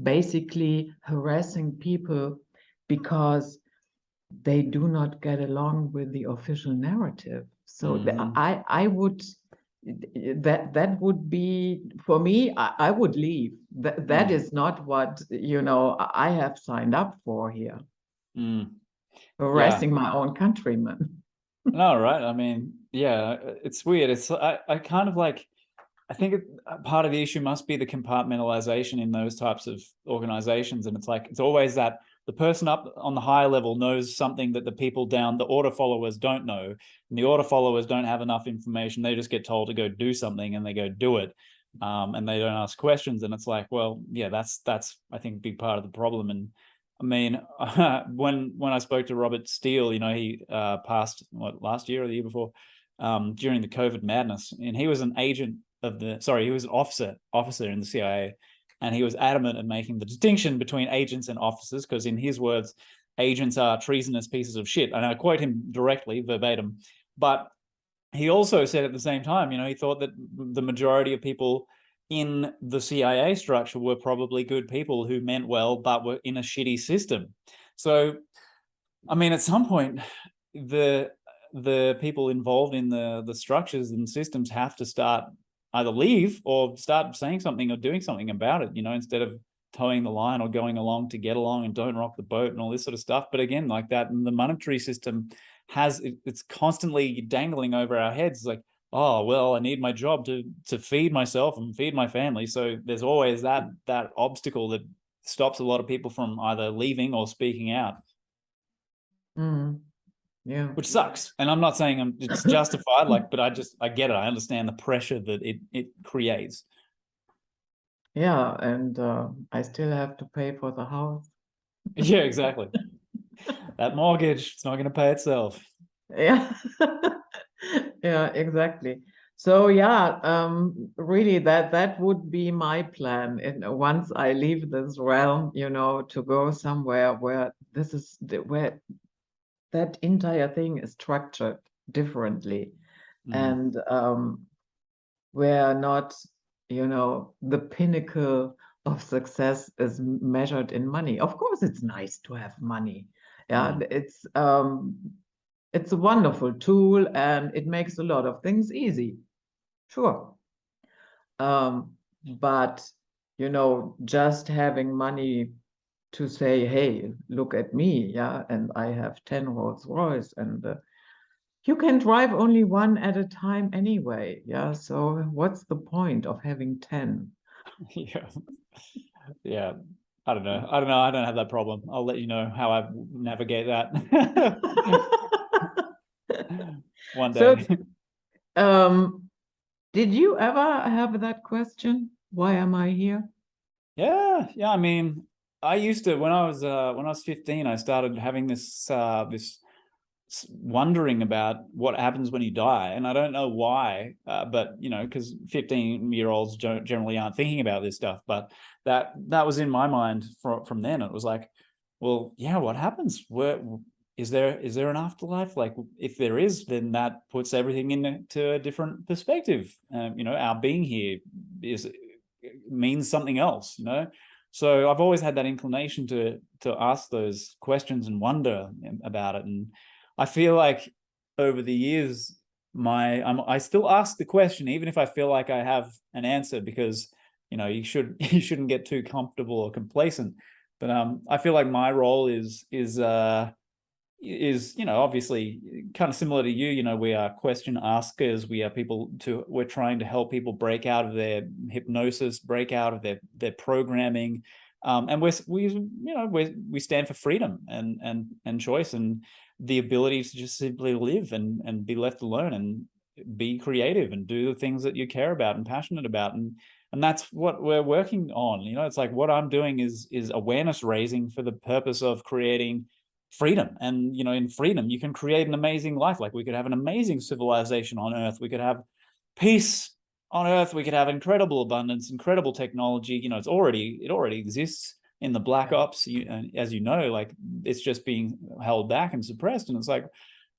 Basically harassing people because they do not get along with the official narrative. So I would, that would be, for me, I would leave. That is not what, I have signed up for here. Harassing my own countrymen. No, right. I mean, yeah, it's weird. I kind of like, I think part of the issue must be the compartmentalization in those types of organizations. And it's like, it's always that the person up on the higher level knows something that the people down, the order followers don't know. And the order followers don't have enough information. They just get told to go do something and they go do it. And they don't ask questions. And it's like, well, yeah, that's I think a big part of the problem. And I mean, when I spoke to Robert Steele, he passed last year or the year before, during the COVID madness, and he was an agent he was an officer in the CIA, and he was adamant at making the distinction between agents and officers, because in his words, agents are treasonous pieces of shit. And I quote him directly, verbatim. But he also said at the same time, he thought that the majority of people in the CIA structure were probably good people who meant well, but were in a shitty system. So, I mean, at some point, the people involved in the structures and systems have to start either leave or start saying something or doing something about it, you know, instead of towing the line or going along to get along and don't rock the boat and all this sort of stuff. But again, like that, the monetary system it's constantly dangling over our heads, like, oh, well, I need my job to feed myself and feed my family. So there's always that obstacle that stops a lot of people from either leaving or speaking out. Yeah. Which sucks. And I'm not saying it's justified, like, but I get it. I understand the pressure that it creates. Yeah, and I still have to pay for the house. Yeah, exactly. That mortgage, it's not going to pay itself. Yeah. Yeah, exactly. So yeah, really that would be my plan. And once I leave this realm, you know, to go somewhere where this is where that entire thing is structured differently, and where not, you know, the pinnacle of success is measured in money. Of course, it's nice to have money. Yeah, it's a wonderful tool and it makes a lot of things easy. Sure. But you know, just having money to say, hey, look at me, yeah, and I have 10 Rolls Royce, and you can drive only one at a time anyway, yeah. So what's the point of having 10? Yeah. Yeah. I don't know. I don't have that problem. I'll let you know how I navigate that one So, day. did you ever have that question? Why am I here? Yeah. I mean, I used to when I was 15, I started having this wondering about what happens when you die, and I don't know why, but you know, because 15-year-olds generally aren't thinking about this stuff, but that was in my mind from then. It was like, well, yeah, what happens? Where is there an afterlife? Like, if there is, then that puts everything into a different perspective. You know, our being here means something else, you know. So I've always had that inclination to ask those questions and wonder about it. And I feel like over the years, I still ask the question, even if I feel like I have an answer, because you know, you shouldn't get too comfortable or complacent. But I feel like my role is you know, obviously kind of similar to you. You know, we are question askers. We're trying to help people break out of their hypnosis, break out of their programming, and we stand for freedom and choice and the ability to just simply live and be left alone and be creative and do the things that you care about and passionate about. And that's what we're working on. You know, it's like what I'm doing is awareness raising for the purpose of creating freedom. And you know, in freedom you can create an amazing life. Like, we could have an amazing civilization on Earth, we could have peace on Earth, we could have incredible abundance, incredible technology. You know, it already exists in the black ops, as you know. Like, it's just being held back and suppressed. And it's like,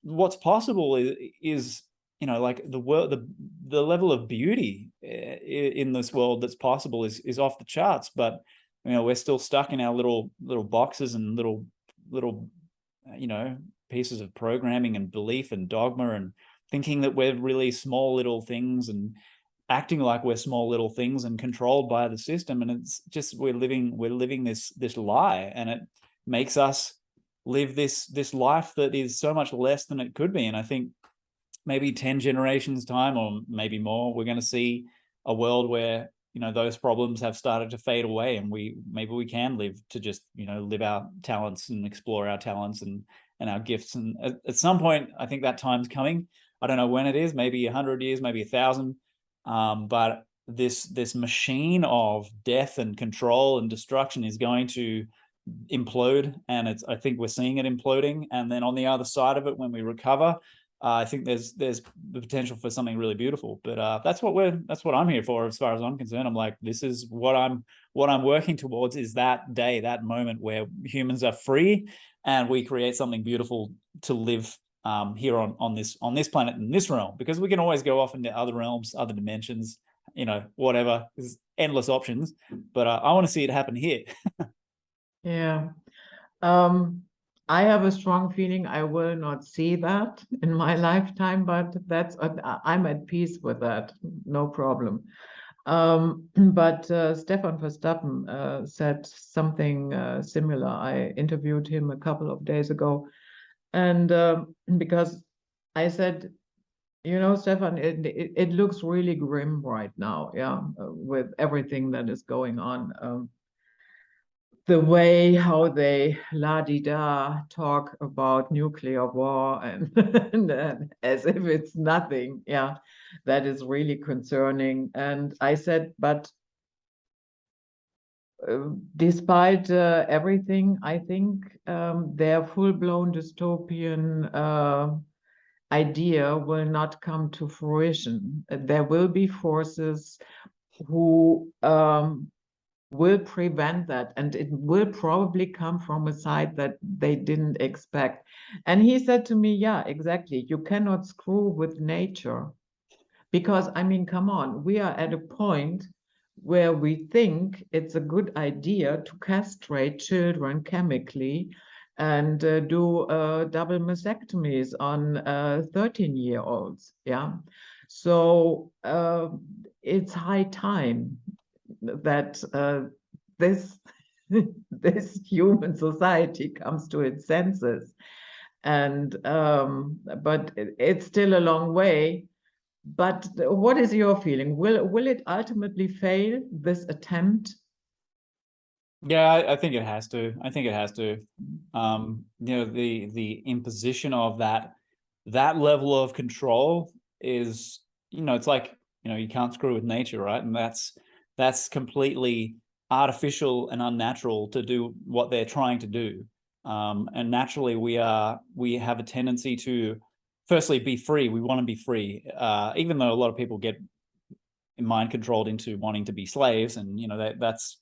what's possible is you know, like the world, the level of beauty in this world that's possible is off the charts. But you know, we're still stuck in our little boxes and little you know, pieces of programming and belief and dogma, and thinking that we're really small little things and acting like we're small little things and controlled by the system. And it's just, we're living this lie, and it makes us live this life that is so much less than it could be. And I think maybe 10 generations time, or maybe more, we're going to see a world where, you know, those problems have started to fade away, and maybe we can live to just, you know, live our talents and explore our talents and our gifts. And at some point, I think that time's coming. I don't know when it is, maybe 100 years, maybe 1,000. But this machine of death and control and destruction is going to implode, and I think we're seeing it imploding. And then on the other side of it, when we recover, I think there's the potential for something really beautiful. But that's what I'm here for, as far as I'm concerned. I'm like, this is what I'm working towards, is that day, that moment where humans are free and we create something beautiful to live here on this planet, in this realm. Because we can always go off into other realms, other dimensions, you know, whatever. There's endless options, but I want to see it happen here. Yeah. I have a strong feeling I will not see that in my lifetime, but I'm at peace with that. No problem. But Stefan Verstappen said something similar. I interviewed him a couple of days ago, and because I said, you know, Stefan, it looks really grim right now, yeah, with everything that is going on. The way how they la-di-da talk about nuclear war and as if it's nothing, yeah, that is really concerning. And I said, but despite everything, I think their full-blown dystopian idea will not come to fruition. There will be forces who will prevent that, and it will probably come from a side that they didn't expect. And he said to me, yeah, exactly, you cannot screw with nature, because I mean, come on, we are at a point where we think it's a good idea to castrate children chemically and do double mastectomies on 13-year-olds. Yeah. So it's high time that this this human society comes to its senses. And but it's still a long way. But what is your feeling? Will it ultimately fail, this attempt? Yeah, I think it has to. I think it has to. You know, the imposition of that level of control is, you know, it's like, you know, you can't screw with nature, right? And that's completely artificial and unnatural to do what they're trying to do. And naturally, we have a tendency to, firstly, be free. We want to be free, even though a lot of people get mind controlled into wanting to be slaves, and you know that's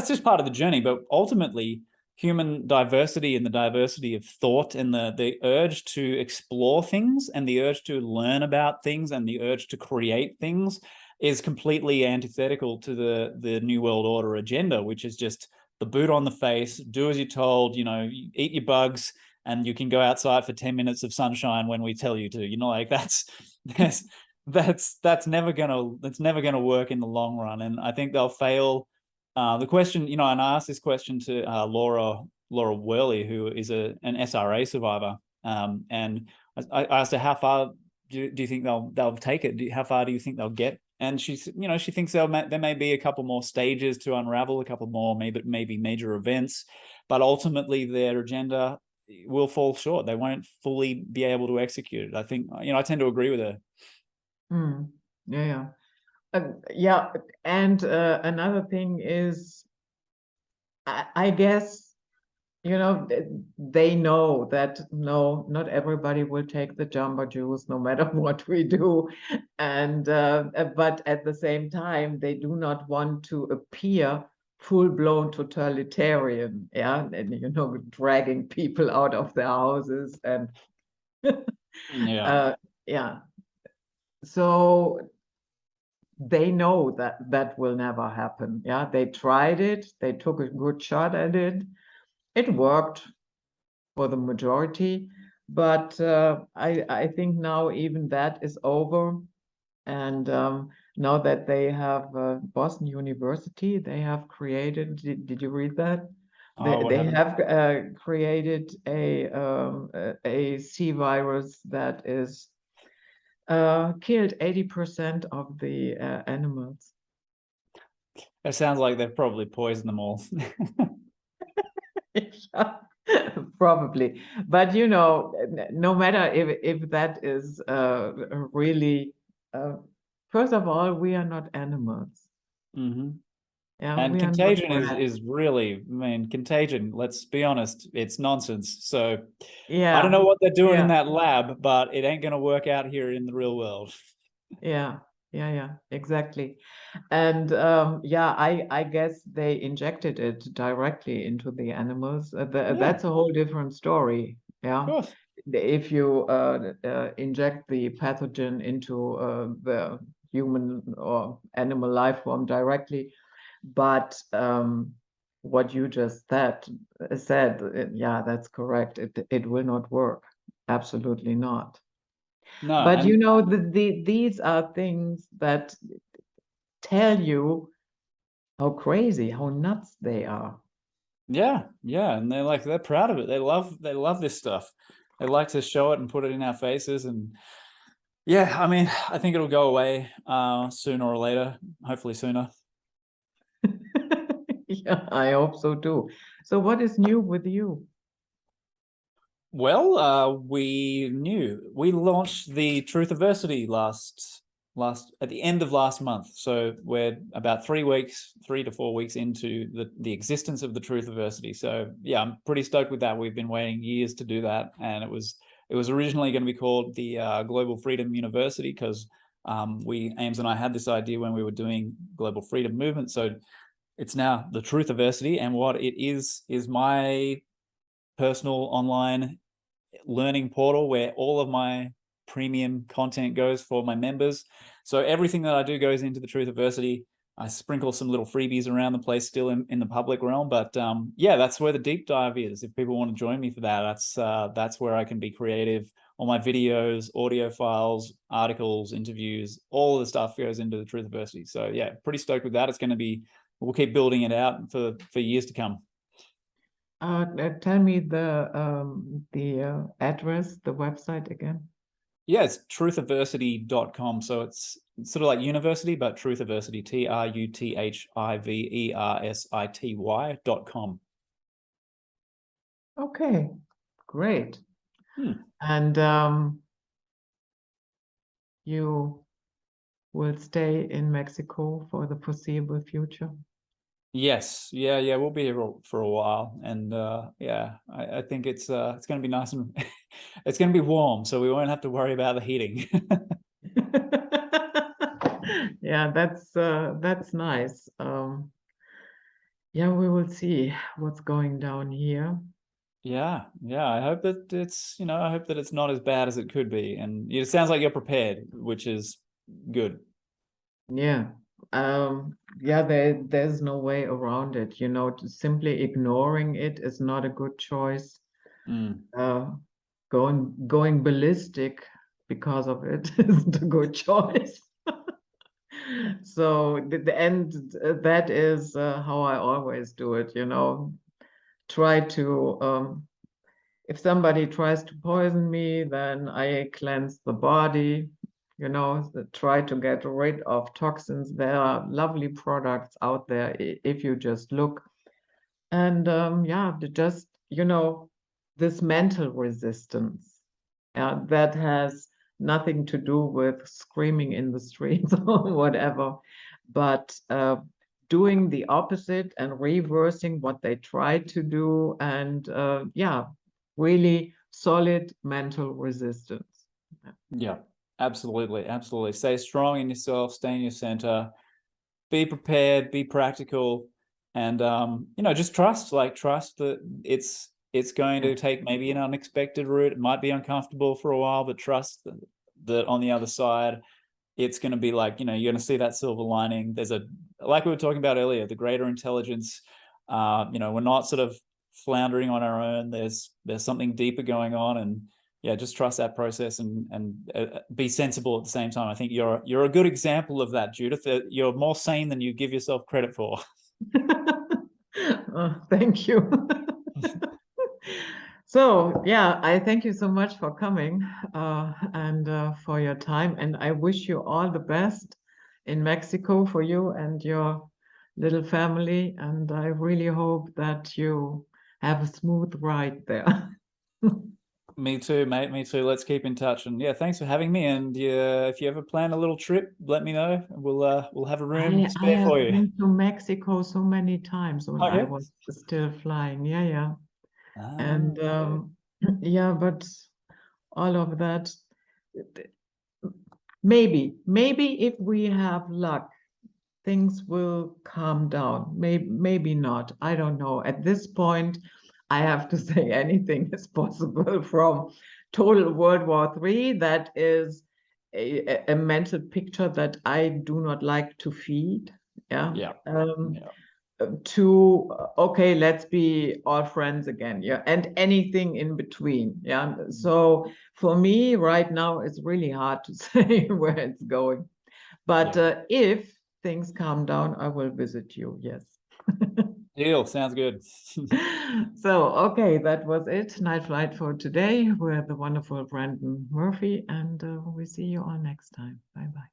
just part of the journey. But ultimately, human diversity and the diversity of thought and the urge to explore things and the urge to learn about things and the urge to create things is completely antithetical to the New World Order agenda, which is just the boot on the face, do as you're told, you know, eat your bugs, and you can go outside for 10 minutes of sunshine when we tell you to. You know, like that's never gonna work in the long run. And I think they'll fail. The question, you know, and I asked this question to Laura Worley, who is an SRA survivor, and I asked her, how far do you think they'll take it? How far do you think they'll get? And she's, you know, she thinks there may be a couple more stages to unravel, a couple more maybe major events, but ultimately their agenda will fall short. They won't fully be able to execute it. I think, you know, I tend to agree with her. Yeah. Yeah, and another thing is, I guess, you know, they know that no, not everybody will take the jumbo juice no matter what we do. And but at the same time, they do not want to appear full-blown totalitarian, yeah, and you know, dragging people out of their houses and Yeah. yeah. So they know that that will never happen. Yeah, they tried it, they took a good shot at it. It worked for the majority, but I think now even that is over. And now that they have Boston University, they have created. Did you read that? Oh, what They happened? have created a C virus that is killed 80% of the animals. It sounds like they've probably poisoned them all. Yeah, probably. But you know, no matter if that is really, first of all, we are not animals. Mm-hmm. Yeah, And we are not contagion rats. is really, I mean, contagion, let's be honest, it's nonsense. So I don't Yeah, know what they're doing in yeah, that lab, but it ain't going to work out here in the real world. yeah, exactly. And yeah, I guess they injected it directly into the animals. Yeah, That's a whole different story. of Yeah. course. If you inject the pathogen into the human or animal life form directly. But what you just said, yeah, that's correct. It will not work. Absolutely not. No, But you and know, these are things that tell you how crazy, how nuts they are. yeah, and they're proud of it. They love this stuff. They like to show it and put it in our faces. And yeah, I mean, I think it'll go away sooner or later, hopefully sooner. Yeah, I hope so too. So what is new with you? Well, we launched the Truthiversity last at the end of last month. So we're about 3 to 4 weeks into the existence of the Truthiversity. So yeah, I'm pretty stoked with that. We've been waiting years to do that, and it was originally going to be called the Global Freedom University because Ames and I had this idea when we were doing Global Freedom Movement. So it's now the Truthiversity, and what it is my personal online learning portal where all of my premium content goes for my members. So everything that I do goes into the Truthiversity. I sprinkle some little freebies around the place still in the public realm, but yeah, that's where the deep dive is. If people want to join me for that, that's where I can be creative. All my videos, audio files, articles, interviews, all of the stuff goes into the Truthiversity. So yeah, pretty stoked with that. We'll keep building it out for years to come. Tell me the address, the website again. Yeah, it's truthiversity.com. So it's sort of like university, but Truthiversity, TRUTHIVERSITY.com. Okay, great. And you will stay in Mexico for the foreseeable future? Yes, yeah, we'll be here for a while, and yeah, I think it's going to be nice and it's going to be warm, so we won't have to worry about the heating. Yeah, that's nice. Yeah, we will see what's going down here. Yeah, I hope that it's not as bad as it could be, and it sounds like you're prepared, which is good. Yeah. Yeah, there's no way around it. You know, simply ignoring it is not a good choice. Going ballistic because of it isn't a good choice. So the end, that is how I always do it, you know. Try to if somebody tries to poison me, then I cleanse the body, you know, try to get rid of toxins. There are lovely products out there if you just look. And yeah, just, you know, this mental resistance, that has nothing to do with screaming in the streets or whatever, but doing the opposite and reversing what they tried to do. And yeah, really solid mental resistance. Yeah, absolutely. Stay strong in yourself, stay in your center, be prepared, be practical, and just trust that it's going to take maybe an unexpected route. It might be uncomfortable for a while, but trust that on the other side, it's going to be like, you're going to see that silver lining. Like we were talking about earlier, the greater intelligence. We're not sort of floundering on our own. There's something deeper going on, and yeah, just trust that process and be sensible at the same time. I think you're a good example of that, Judith. You're more sane than you give yourself credit for. Oh, thank you. So yeah, I thank you so much for coming and for your time. And I wish you all the best in Mexico for you and your little family. And I really hope that you have a smooth ride there. Me too, mate. Me too. Let's keep in touch. And yeah, thanks for having me. And yeah, if you ever plan a little trip, let me know. We'll have a room I spare have for you. been to Mexico so many times when I Okay. was still flying. Yeah. And Okay. yeah, but all of that, maybe if we have luck, things will calm down. Maybe not. I don't know. At this point, I have to say anything is possible from total World War III. That is a mental picture that I do not like to feed. Yeah. Yeah. To okay, let's be all friends again. Yeah. And anything in between. Yeah. So for me right now, it's really hard to say where it's going. But if things calm down, I will visit you. Yes. Deal. Sounds good. So, okay, that was it. Night Flight for today with the wonderful Brandon Murphy, and we see you all next time. Bye bye.